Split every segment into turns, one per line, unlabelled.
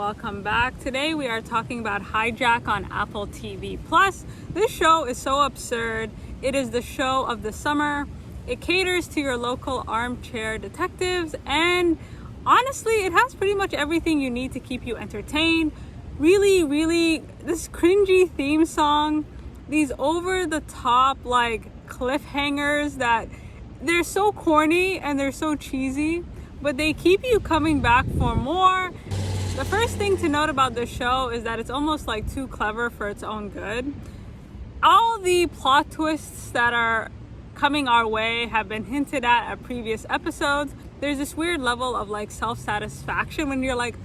welcome back. Today we are talking about Hijack on Apple TV Plus. This show is so absurd. It is the show of the summer. It caters to your local armchair detectives, and honestly, it has pretty much everything you need to keep you entertained. Really, this cringy theme song, these over-the-top cliffhangers that they're so corny and they're so cheesy, but they keep you coming back for more. The first thing to note about this show is that it's almost too clever for its own good. All the plot twists that are coming our way have been hinted at previous episodes. There's this weird level of self-satisfaction when you're like,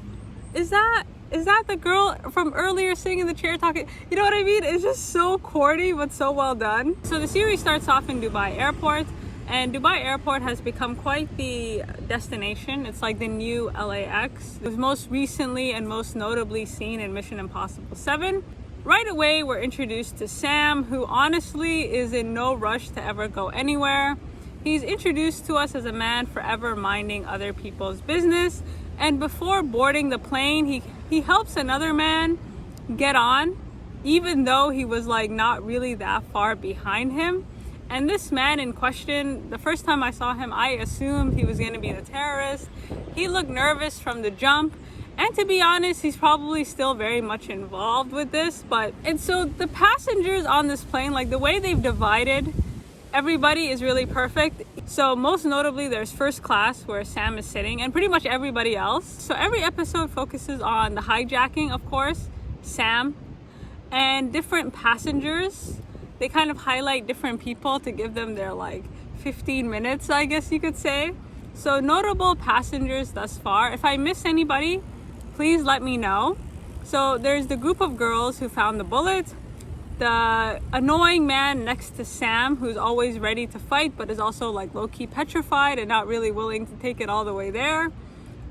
is that the girl from earlier sitting in the chair talking? You know what I mean? It's just so corny but so well done. So the series starts off in Dubai Airport, and Dubai Airport has become quite the destination. It's like the new LAX. It was most recently and most notably seen in Mission Impossible 7. Right away, we're introduced to Sam, who honestly is in no rush to ever go anywhere. He's introduced to us as a man forever minding other people's business. And before boarding the plane, he helps another man get on, even though he was not really that far behind him. And this man in question, the first time I saw him, I assumed he was going to be the terrorist. He looked nervous from the jump. And to be honest, he's probably still very much involved with this. And so the passengers on this plane, the way they've divided everybody is really perfect. So most notably, there's first class where Sam is sitting and pretty much everybody else. So every episode focuses on the hijacking, of course, Sam, and different passengers. They kind of highlight different people to give them their 15 minutes, I guess you could say. So notable passengers thus far. If I miss anybody, please let me know. So there's the group of girls who found the bullet, the annoying man next to Sam who's always ready to fight but is also low-key petrified and not really willing to take it all the way there,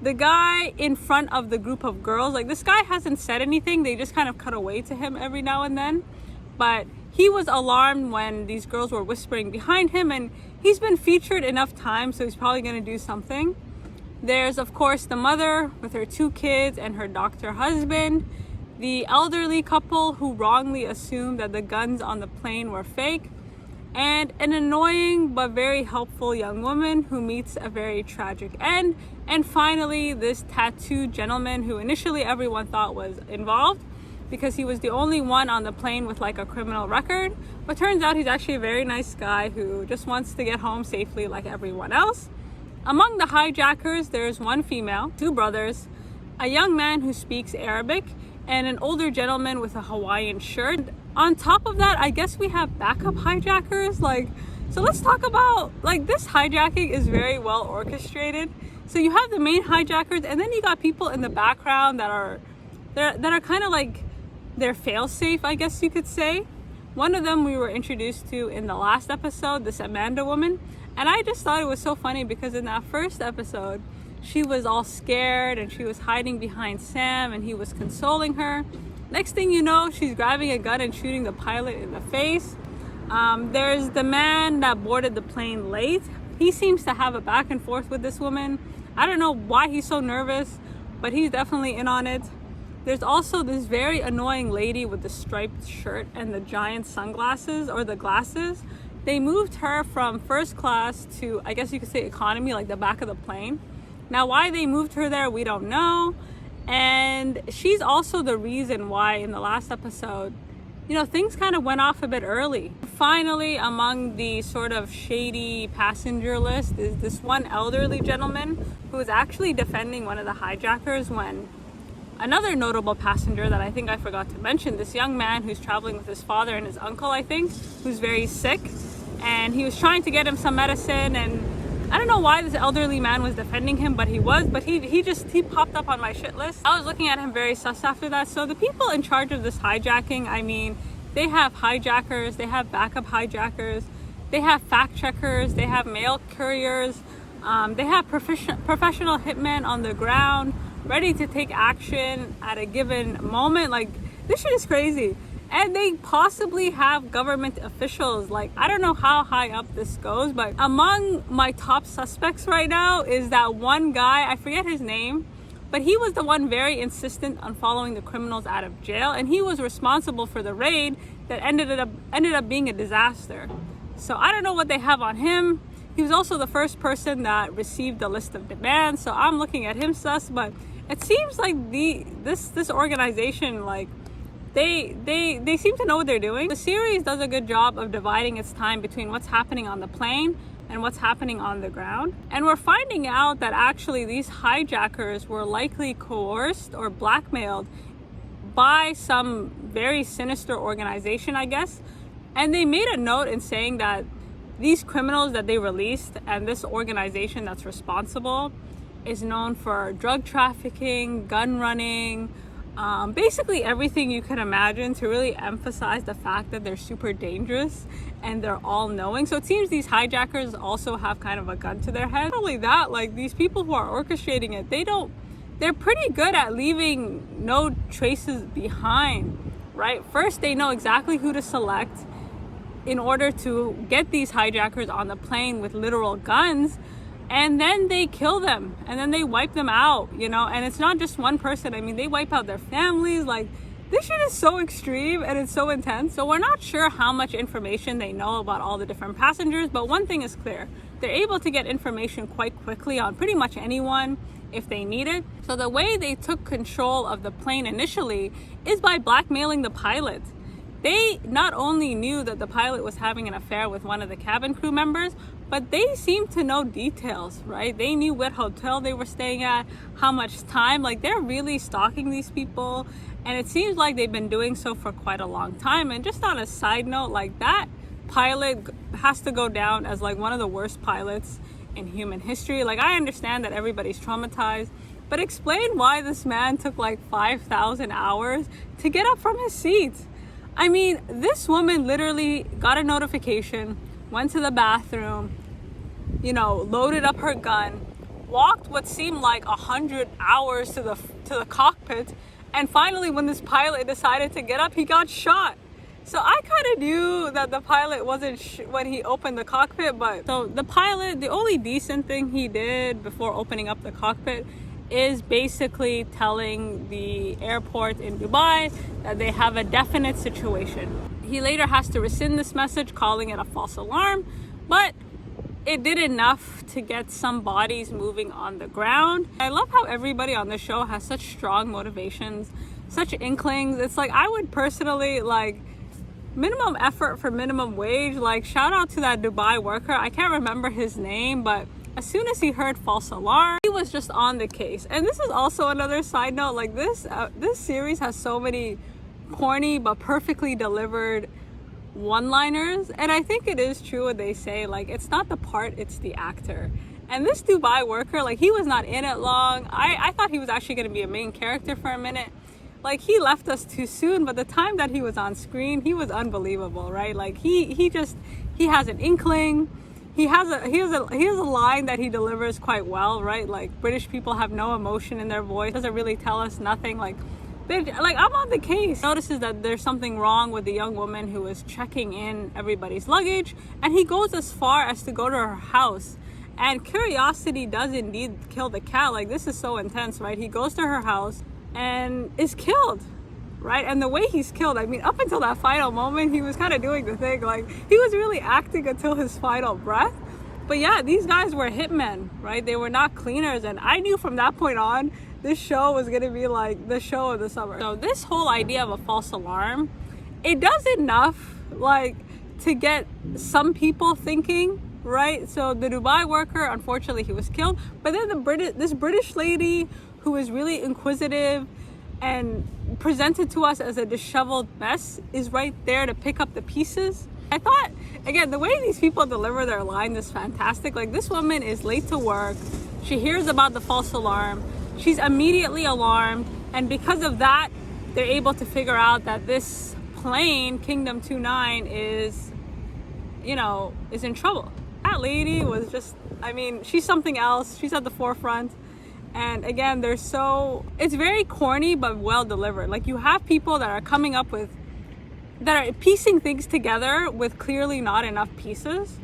the guy in front of the group of girls. This guy hasn't said anything, they just kind of cut away to him every now and then, but he was alarmed when these girls were whispering behind him, and he's been featured enough times, so he's probably going to do something. There's, of course, the mother with her 2 kids and her doctor husband, the elderly couple who wrongly assumed that the guns on the plane were fake, and an annoying but very helpful young woman who meets a very tragic end, and finally, this tattooed gentleman who initially everyone thought was involved because he was the only one on the plane with a criminal record, but turns out he's actually a very nice guy who just wants to get home safely like everyone else. Among the hijackers, there's one female, 2 brothers, a young man who speaks Arabic, and an older gentleman with a Hawaiian shirt. On top of that, I guess we have backup hijackers. So let's talk about, this hijacking is very well orchestrated. So you have the main hijackers, and then you got people in the background that are kind of they're fail-safe, I guess you could say. One of them we were introduced to in the last episode, this Amanda woman. And I just thought it was so funny because in that first episode, she was all scared and she was hiding behind Sam and he was consoling her. Next thing you know, she's grabbing a gun and shooting the pilot in the face. There's the man that boarded the plane late. He seems to have a back and forth with this woman. I don't know why he's so nervous, but he's definitely in on it. There's also this very annoying lady with the striped shirt and the giant sunglasses, or the glasses. They moved her from first class to, I guess you could say, economy, the back of the plane. Now, why they moved her there, we don't know. And she's also the reason why in the last episode, things kind of went off a bit early. Finally, among the sort of shady passenger list is this one elderly gentleman who is actually defending one of the hijackers when another notable passenger that I think I forgot to mention, this young man who's traveling with his father and his uncle, I think, who's very sick. And he was trying to get him some medicine, and I don't know why this elderly man was defending him, but he popped up on my shit list. I was looking at him very sus after that. So the people in charge of this hijacking, I mean, they have hijackers, they have backup hijackers, they have fact checkers, they have mail couriers, they have professional hitmen on the ground ready to take action at a given moment. This shit is crazy. And they possibly have government officials. I don't know how high up this goes, but among my top suspects right now is that one guy, I forget his name, but he was the one very insistent on following the criminals out of jail, and he was responsible for the raid that ended up being a disaster. So I don't know what they have on him. He was also the first person that received the list of demands, so I'm looking at him sus. But it seems like this organization, like they seem to know what they're doing. The series does a good job of dividing its time between what's happening on the plane and what's happening on the ground. And we're finding out that actually these hijackers were likely coerced or blackmailed by some very sinister organization, I guess. And they made a note in saying that these criminals that they released and this organization that's responsible is known for drug trafficking, gun running, basically everything you can imagine, to really emphasize the fact that they're super dangerous and they're all knowing. So it seems these hijackers also have kind of a gun to their head. Not only that, like these people who are orchestrating it, they're pretty good at leaving no traces behind, right? First, they know exactly who to select in order to get these hijackers on the plane with literal guns, and then they kill them and then they wipe them out, you know. And it's not just one person. I mean, they wipe out their families. Like, this shit is so extreme and it's so intense. So we're not sure how much information they know about all the different passengers, but one thing is clear: they're able to get information quite quickly on pretty much anyone if they need it. So the way they took control of the plane initially is by blackmailing the pilot. They not only knew that the pilot was having an affair with one of the cabin crew members, but they seemed to know details, right? They knew what hotel they were staying at, how much time. Like, they're really stalking these people, and it seems like they've been doing so for quite a long time. And just on a side note, like, that pilot has to go down as like one of the worst pilots in human history. Like, I understand that everybody's traumatized, but explain why this man took like 5,000 hours to get up from his seat. I mean, this woman literally got a notification, went to the bathroom, you know, loaded up her gun, walked what seemed like 100 hours to the cockpit, and finally when this pilot decided to get up, he got shot. So I kind of knew that the pilot wasn't when he opened the cockpit, but so the pilot, the only decent thing he did before opening up the cockpit is basically telling the airport in Dubai that they have a definite situation. He later has to rescind this message, calling it a false alarm, but it did enough to get some bodies moving on the ground. I love how everybody on the show has such strong motivations, such inklings. It's like, I would personally, like, minimum effort for minimum wage. Like, shout out to that Dubai worker. I can't remember his name, but as soon as he heard false alarm, he was just on the case. And this is also another side note, like this series has so many corny but perfectly delivered one-liners. And I think it is true what they say, like, it's not the part, it's the actor. And this Dubai worker, like, he was not in it long. I thought he was actually going to be a main character for a minute. Like, he left us too soon, but the time that he was on screen, he was unbelievable, right? Like, he has an inkling. He has a line that he delivers quite well, right? Like, British people have no emotion in their voice. Doesn't really tell us nothing. Like, I'm on the case. Notices that there's something wrong with the young woman who is checking in everybody's luggage, and he goes as far as to go to her house. And curiosity does indeed kill the cat. Like, this is so intense, right? He goes to her house and is killed, right? And the way he's killed, I mean, up until that final moment, he was kind of doing the thing. Like, he was really acting until his final breath. But yeah, these guys were hitmen, right? They were not cleaners. And I knew from that point on, this show was going to be like the show of the summer. So this whole idea of a false alarm, it does enough, like, to get some people thinking, right? So the Dubai worker, unfortunately, he was killed. But then this British lady who is really inquisitive and presented to us as a disheveled mess is right there to pick up the pieces. I thought, again, the way these people deliver their line is fantastic. Like, this woman is late to work. She hears about the false alarm. She's immediately alarmed. And because of that, they're able to figure out that this plane, Kingdom 29, is in trouble. That lady was just, I mean, she's something else. She's at the forefront. And again, it's very corny but well delivered. Like, you have people that are piecing things together with clearly not enough pieces,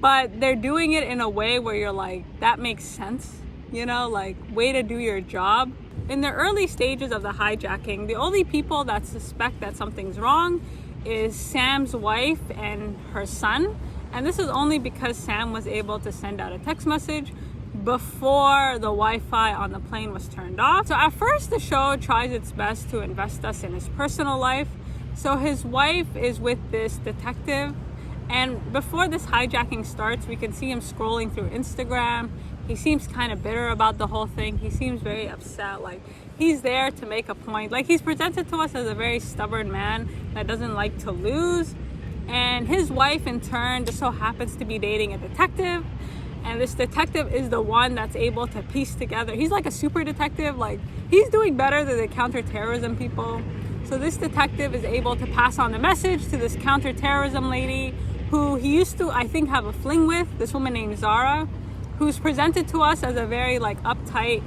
but they're doing it in a way where you're like, that makes sense. like way to do your job. In the early stages of the hijacking, the only people that suspect that something's wrong is Sam's wife and her son. And this is only because Sam was able to send out a text message before the Wi-Fi on the plane was turned off. So at first the show tries its best to invest us in his personal life. So his wife is with this detective, and before this hijacking starts, we can see him scrolling through Instagram. He seems kind of bitter about the whole thing. He seems very upset, like he's there to make a point. Like he's presented to us as a very stubborn man that doesn't like to lose. And his wife in turn just so happens to be dating a detective. And this detective is the one that's able to piece together. He's like a super detective. Like he's doing better than the counterterrorism people. So this detective is able to pass on the message to this counterterrorism lady who he used to, I think, have a fling with, this woman named Zara, who's presented to us as a very like uptight,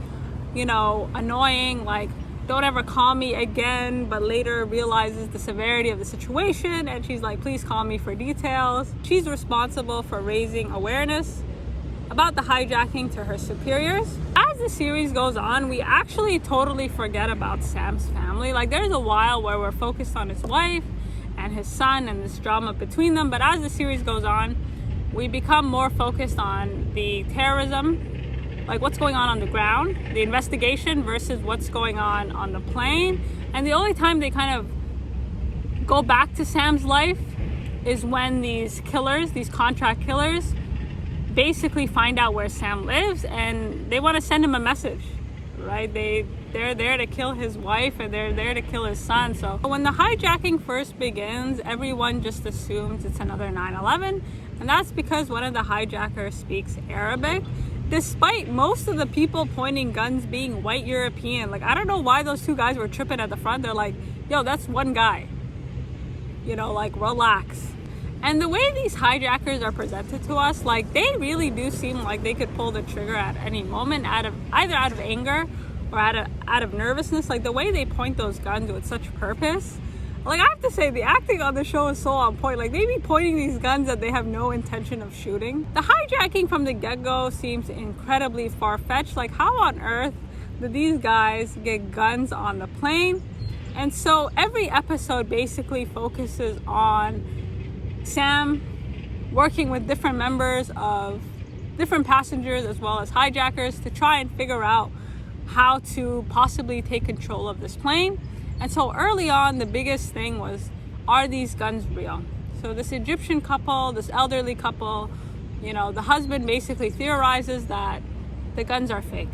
annoying, like don't ever call me again, but later realizes the severity of the situation and she's like, please call me for details. She's responsible for raising awareness about the hijacking to her superiors. As the series goes on, we actually totally forget about Sam's family. Like there's a while where we're focused on his wife and his son and this drama between them, but as the series goes on, we become more focused on the terrorism, like what's going on the ground, the investigation versus what's going on the plane. And the only time they kind of go back to Sam's life is when these killers, these contract killers, basically find out where Sam lives and they want to send him a message, right? They're there to kill his wife and they're there to kill his son. So when the hijacking first begins, everyone just assumes it's another 9/11, and that's because one of the hijackers speaks Arabic, despite most of the people pointing guns being white European. Like I don't know why those two guys were tripping at the front. They're like, yo, that's one guy, like relax. And the way these hijackers are presented to us, like they really do seem like they could pull the trigger at any moment, either out of anger or out of nervousness. Like the way they point those guns with such purpose. Like I have to say, the acting on the show is so on point. Like they be pointing these guns that they have no intention of shooting. The hijacking from the get-go seems incredibly far-fetched. Like how on earth did these guys get guns on the plane? And so every episode basically focuses on Sam working with different members of different passengers as well as hijackers to try and figure out how to possibly take control of this plane. And so early on, the biggest thing was, are these guns real? So this Egyptian couple, this elderly couple, the husband basically theorizes that the guns are fake.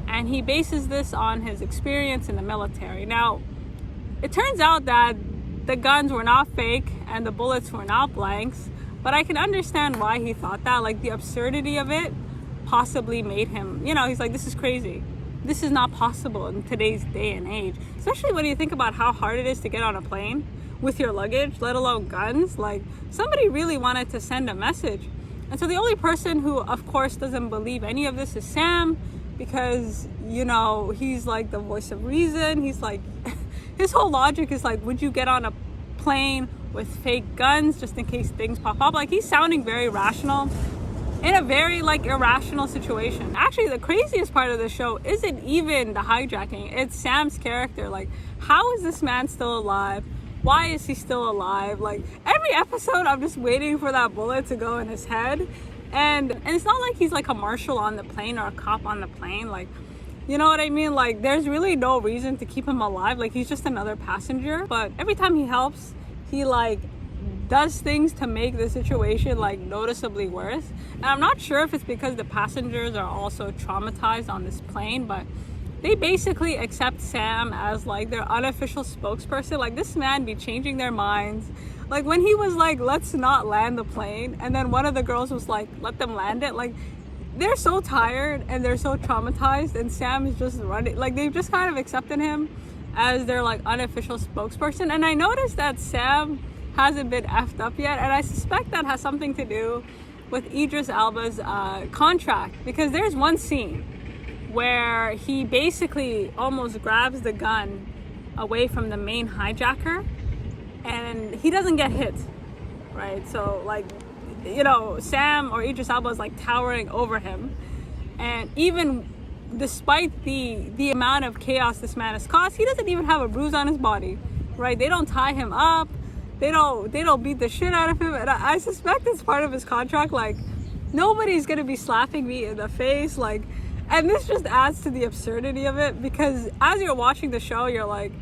And he bases this on his experience in the military. Now, it turns out that the guns were not fake and the bullets were not blanks, but I can understand why he thought that. Like the absurdity of it possibly made him, he's like, this is crazy. This is not possible in today's day and age, especially when you think about how hard it is to get on a plane with your luggage, let alone guns. Like somebody really wanted to send a message. And so the only person who, of course, doesn't believe any of this is Sam, because, he's like the voice of reason. He's like, his whole logic is like, would you get on a plane with fake guns just in case things pop up? Like he's sounding very rational in a very like irrational situation. Actually, the craziest part of the show isn't even the hijacking. It's Sam's character. Like, how is this man still alive? Why is he still alive? Like every episode, I'm just waiting for that bullet to go in his head. And it's not like he's like a marshal on the plane or a cop on the plane. Like, you know what I mean? Like there's really no reason to keep him alive. Like he's just another passenger. But every time he helps, he like does things to make the situation like noticeably worse. And I'm not sure if it's because the passengers are also traumatized on this plane, but they basically accept Sam as like their unofficial spokesperson. Like this man be changing their minds. Like when he was like, let's not land the plane, and then one of the girls was like, let them land it. Like they're so tired and they're so traumatized, and Sam is just running. Like they've just kind of accepted him as their like unofficial spokesperson. And I noticed that Sam hasn't been effed up yet, and I suspect that has something to do with Idris Elba's contract, because there's one scene where he basically almost grabs the gun away from the main hijacker and he doesn't get hit, right? So like, Sam or Idris Elba is like towering over him, And even despite the amount of chaos this man has caused, he doesn't even have a bruise on his body, right? They don't tie him up. They don't beat the shit out of him. And I suspect it's part of his contract. Like, nobody's gonna be slapping me in the face. Like, and this just adds to the absurdity of it, because as you're watching the show, you're like,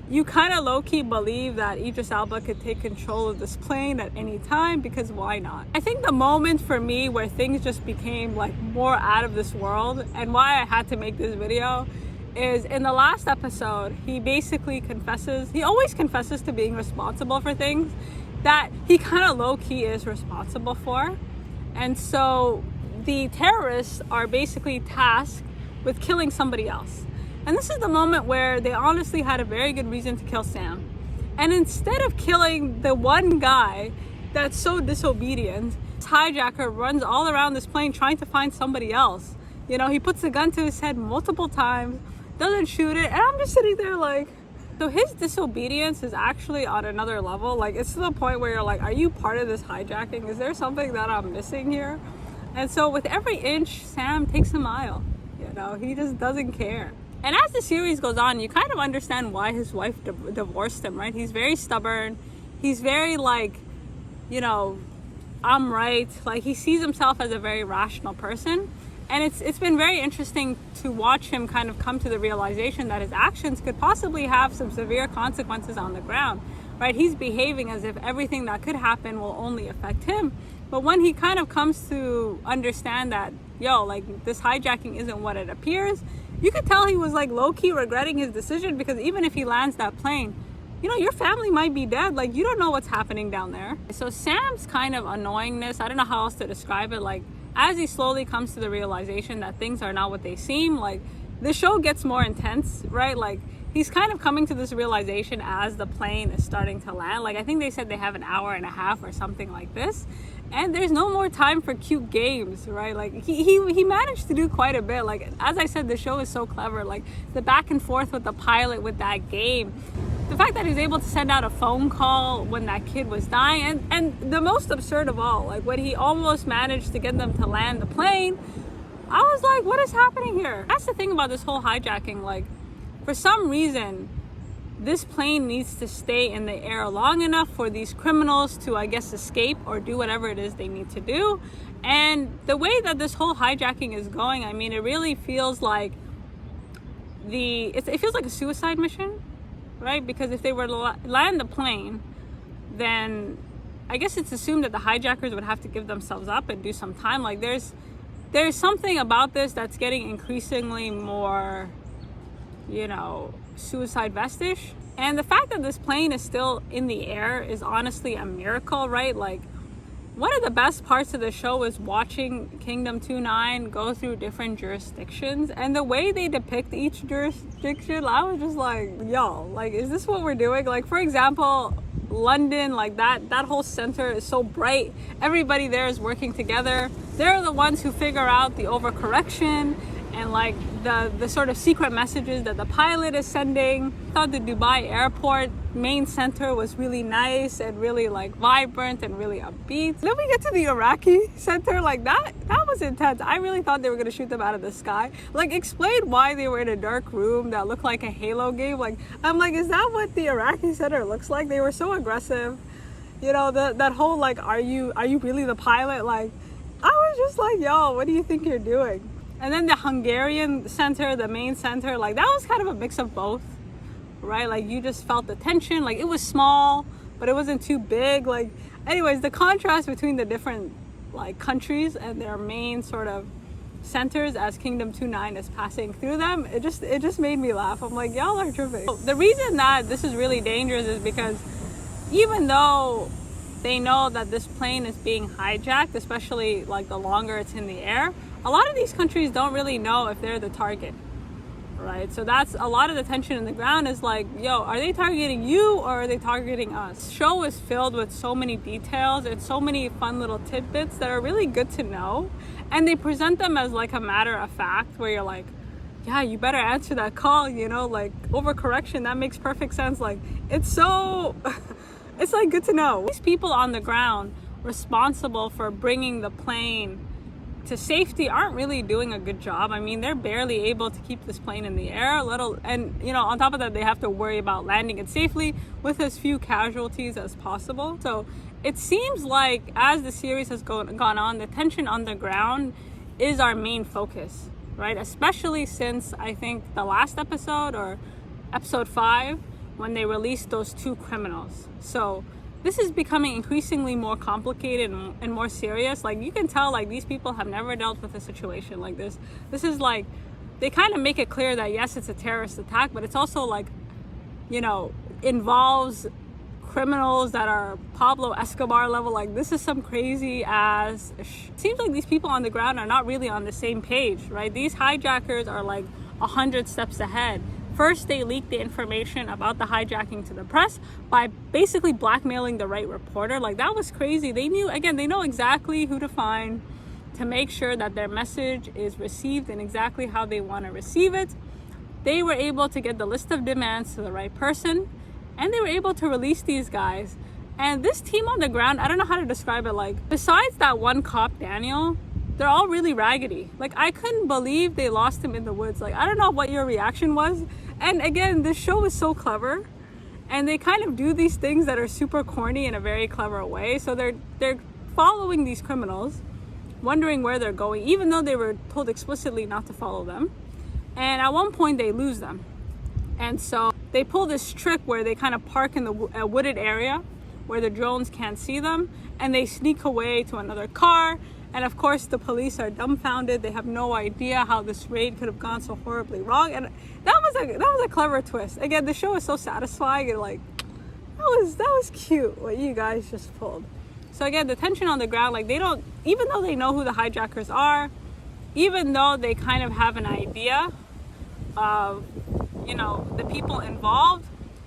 you kind of low-key believe that Idris Elba could take control of this plane at any time, because why not? I think the moment for me where things just became like more out of this world, and why I had to make this video, is in the last episode, he basically confesses, he always confesses to being responsible for things that he kind of low-key is responsible for. And so the terrorists are basically tasked with killing somebody else. And this is the moment where they honestly had a very good reason to kill Sam. And instead of killing the one guy that's so disobedient, this hijacker runs all around this plane trying to find somebody else. You know, he puts the gun to his head multiple times, doesn't shoot it, and I'm just sitting there like, so his disobedience is actually on another level. Like, it's to the point where you're like, are you part of this hijacking? Is there something that I'm missing here? And so with every inch, Sam takes a mile. You know, he just doesn't care. And as the series goes on, you kind of understand why his wife divorced him, right? He's very stubborn. He's very like, you know, I'm right. Like, he sees himself as a very rational person. And it's been very interesting to watch him kind of come to the realization that his actions could possibly have some severe consequences on the ground, right? He's behaving as if everything that could happen will only affect him. But when he kind of comes to understand that, yo, like, this hijacking isn't what it appears, you could tell he was like low-key regretting his decision, because even if he lands that plane, you know, your family might be dead. Like, you don't know what's happening down there. So Sam's kind of annoyingness, I don't know how else to describe it, like, as he slowly comes to the realization that things are not what they seem, like, the show gets more intense, right? Like, he's kind of coming to this realization as the plane is starting to land. Like, I think they said they have an hour and a half or something like this. And there's no more time for cute games, right? Like, he managed to do quite a bit. Like, as I said, the show is so clever. Like, the back and forth with the pilot with that game. The fact that he was able to send out a phone call when that kid was dying. And the most absurd of all, like, when he almost managed to get them to land the plane, I was like, what is happening here? That's the thing about this whole hijacking. Like, for some reason, this plane needs to stay in the air long enough for these criminals to, I guess, escape or do whatever it is they need to do. And the way that this whole hijacking is going, I mean, it really feels like it feels like a suicide mission, right? Because if they were to land the plane, then I guess it's assumed that the hijackers would have to give themselves up and do some time. Like, there's something about this that's getting increasingly more, you know, suicide vestish. And the fact that this plane is still in the air is honestly a miracle, right? Like, one of the best parts of the show is watching Kingdom 29 go through different jurisdictions, and the way they depict each jurisdiction, I was just like, yo, like, is this what we're doing? Like, for example, London, like, that whole center is so bright. Everybody there is working together. They're the ones who figure out the overcorrection and like the sort of secret messages that the pilot is sending. I thought the Dubai airport main center was really nice and really like vibrant and really upbeat. Then we get to the Iraqi center, like that was intense. I really thought they were gonna shoot them out of the sky. Like, explain why they were in a dark room that looked like a Halo game. Like, I'm like, is that what the Iraqi center looks like? They were so aggressive. You know, that whole like, are you really the pilot? Like, I was just like, yo, what do you think you're doing? And then the Hungarian center, the main center, like, that was kind of a mix of both, right? Like, you just felt the tension. Like, it was small, but it wasn't too big. Like, anyways, the contrast between the different like countries and their main sort of centers as Kingdom 29 is passing through them, it just made me laugh. I'm like, y'all are tripping. The reason that this is really dangerous is because even though they know that this plane is being hijacked, especially like the longer it's in the air, a lot of these countries don't really know if they're the target, right? So that's a lot of the tension in the ground is like, yo, are they targeting you or are they targeting us? The show is filled with so many details and so many fun little tidbits that are really good to know. And they present them as like a matter of fact where you're like, yeah, you better answer that call, you know, like overcorrection, that makes perfect sense. Like, it's so, it's like good to know. These people on the ground responsible for bringing the plane to safety aren't really doing a good job. I mean, they're barely able to keep this plane in the air, and on top of that, they have to worry about landing it safely with as few casualties as possible. So it seems like as the series has gone on, the tension on the ground is our main focus, right? Especially since I think the last episode, or episode 5, when they released those 2 criminals. So this is becoming increasingly more complicated and more serious. Like, you can tell, like, these people have never dealt with a situation like this. This is like, they kind of make it clear that yes, it's a terrorist attack, but it's also like, involves criminals that are Pablo Escobar level. Like, this is some crazy ass seems like these people on the ground are not really on the same page, right? These hijackers are like 100 steps ahead. First, they leaked the information about the hijacking to the press by basically blackmailing the right reporter. Like, that was crazy. They know exactly who to find to make sure that their message is received and exactly how they want to receive it. They were able to get the list of demands to the right person, and they were able to release these guys. And this team on the ground, I don't know how to describe it. Like, besides that one cop, Daniel, they're all really raggedy. Like, I couldn't believe they lost him in the woods. Like, I don't know what your reaction was. And again, this show is so clever, and they kind of do these things that are super corny in a very clever way. So they're following these criminals, wondering where they're going, even though they were told explicitly not to follow them. And at one point, they lose them. And so they pull this trick where they kind of park in a wooded area where the drones can't see them, and they sneak away to another car. And of course, the police are dumbfounded. They have no idea how this raid could have gone so horribly wrong. And that was a clever twist. Again, the show is so satisfying, and like, that was cute what you guys just pulled. So again, the tension on the ground, like, even though they know who the hijackers are, even though they kind of have an idea of, the people involved,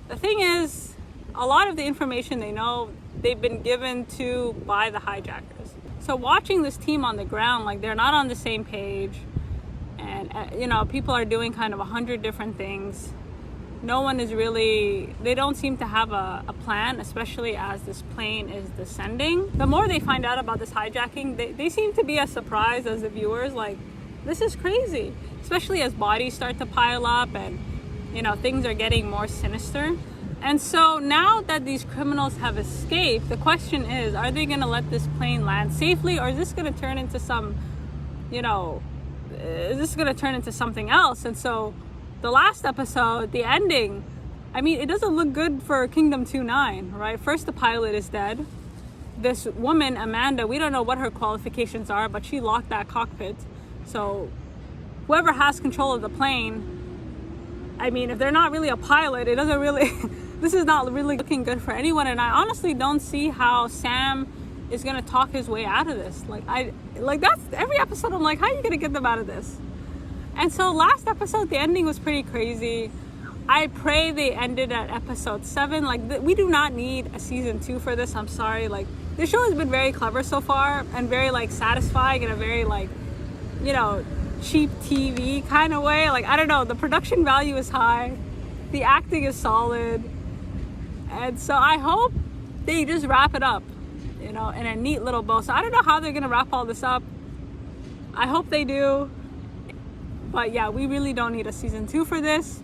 the thing is, a lot of the information they know, they've been given to by the hijackers. So watching this team on the ground, like, they're not on the same page, and people are doing kind of 100 different things. No one is really, they don't seem to have a plan, especially as this plane is descending. The more they find out about this hijacking, they seem to be as surprised as the viewers. Like, this is crazy, especially as bodies start to pile up and things are getting more sinister. And so now that these criminals have escaped, the question is, are they going to let this plane land safely, or is this going to turn into something else? And so the last episode, the ending, I mean, it doesn't look good for Kingdom 2-9, right? First, the pilot is dead. This woman, Amanda, we don't know what her qualifications are, but she locked that cockpit. So whoever has control of the plane, I mean, if they're not really a pilot, it doesn't really... This is not really looking good for anyone, and I honestly don't see how Sam is gonna talk his way out of this. That's every episode. I'm like, how are you gonna get them out of this? And so last episode, the ending was pretty crazy. I pray they ended at episode 7. Like, we do not need a season 2 for this. I'm sorry. Like, the show has been very clever so far and very satisfying in a very cheap TV kind of way. Like, I don't know. The production value is high. The acting is solid. And so I hope they just wrap it up, in a neat little bow. So I don't know how they're going to wrap all this up. I hope they do. But yeah, we really don't need a season 2 for this.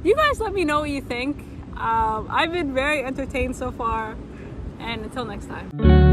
You guys let me know what you think. I've been very entertained so far. And until next time.